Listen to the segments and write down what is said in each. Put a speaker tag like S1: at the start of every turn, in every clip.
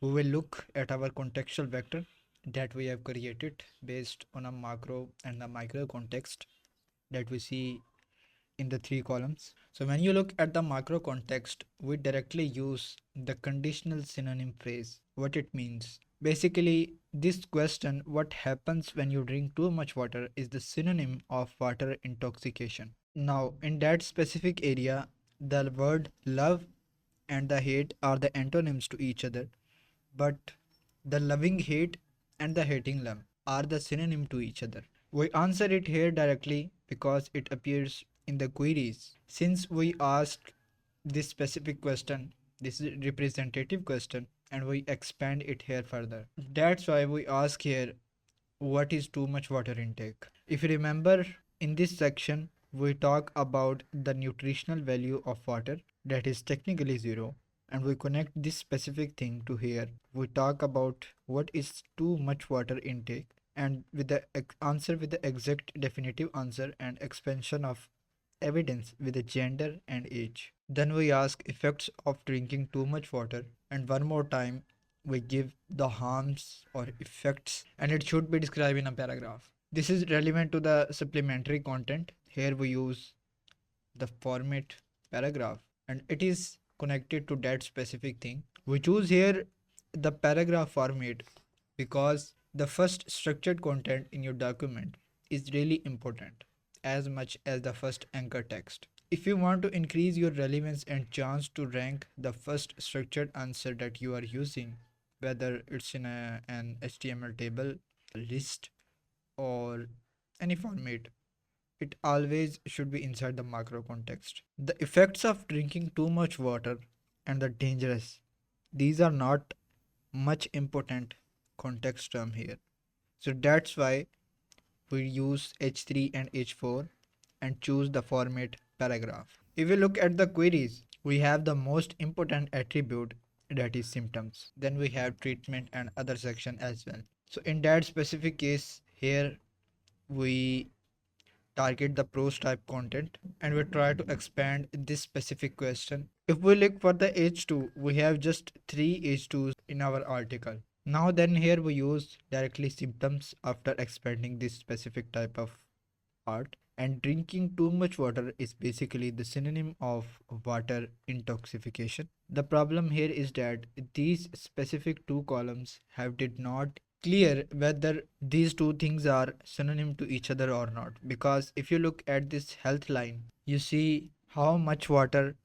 S1: we will look at our contextual vector that we have created based on a macro and the micro context that we see in the three columns. So when you look at the macro context, we directly use the conditional synonym phrase. What it means. Basically, this question, what happens when you drink too much water, is the synonym of water intoxication. Now, in that specific area, the word love and the hate are the antonyms to each other, but the loving hate and the hating love are the synonym to each other. We answer it here directly because it appears in the queries. Since we asked this specific question, this is a representative question, and we expand it here further. That's why we ask here, what is too much water intake? If you remember, in this section, we talk about the nutritional value of water, that is technically zero, and we connect this specific thing to here. We talk about what is too much water intake, and with the answer with the exact definitive answer and expansion of evidence with the gender and age. Then we ask effects of drinking too much water, and one more time we give the harms or effects, and it should be described in a paragraph. This is relevant to the supplementary content. Here we use the format paragraph, and it is connected to that specific thing. We choose here the paragraph format because the first structured content in your document is really important as much as the first anchor text. If you want to increase your relevance and chance to rank, the first structured answer that you are using, whether it's in an HTML table, list, or any format, it always should be inside the macro context. The effects of drinking too much water and the dangerous, these are not much important context term here. So that's why we use H3 and H4 and choose the format paragraph. If we look at the queries, we have the most important attribute, that is symptoms. Then we have treatment and other section as well. So in that specific case here, we target the prose type content and we try to expand this specific question. If we look for the H2, we have just 3 H2s in our article. Now then here we use directly symptoms after expanding this specific type of art, and drinking too much water is basically the synonym of water intoxication. The problem here is that these specific two columns have did not clear whether these two things are synonym to each other or not, because if you look at this health line, you see how much water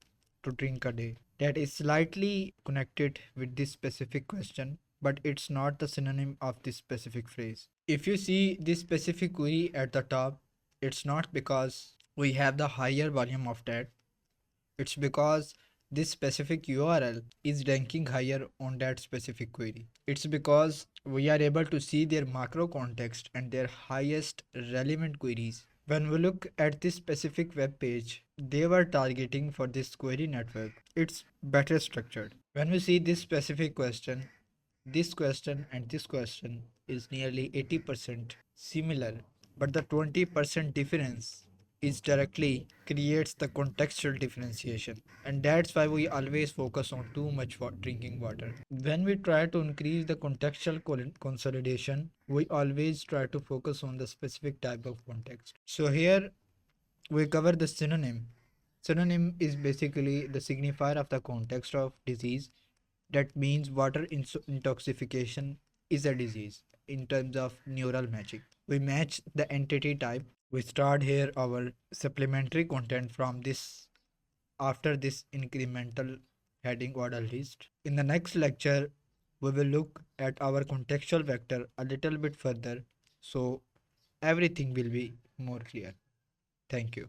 S1: to drink a day. That is slightly connected with this specific question, but it's not the synonym of this specific phrase. If you see this specific query at the top, it's not because we have the higher volume of that, it's because this specific URL is ranking higher on that specific query. It's because we are able to see their macro context and their highest relevant queries. When we look at this specific web page, they were targeting for this query network. It's better structured. When we see this specific question, this question and this question is nearly 80% similar, but the 20% difference is directly creates the contextual differentiation, and that's why we always focus on too much drinking water. When we try to increase the contextual consolidation, we always try to focus on the specific type of context. So here we cover the synonym. Synonym is basically the signifier of the context of disease. That means water intoxication is a disease in terms of neural matching. We match the entity type. We start here our supplementary content from this after this incremental heading order list. In the next lecture, we will look at our contextual vector a little bit further, so everything will be more clear. Thank you.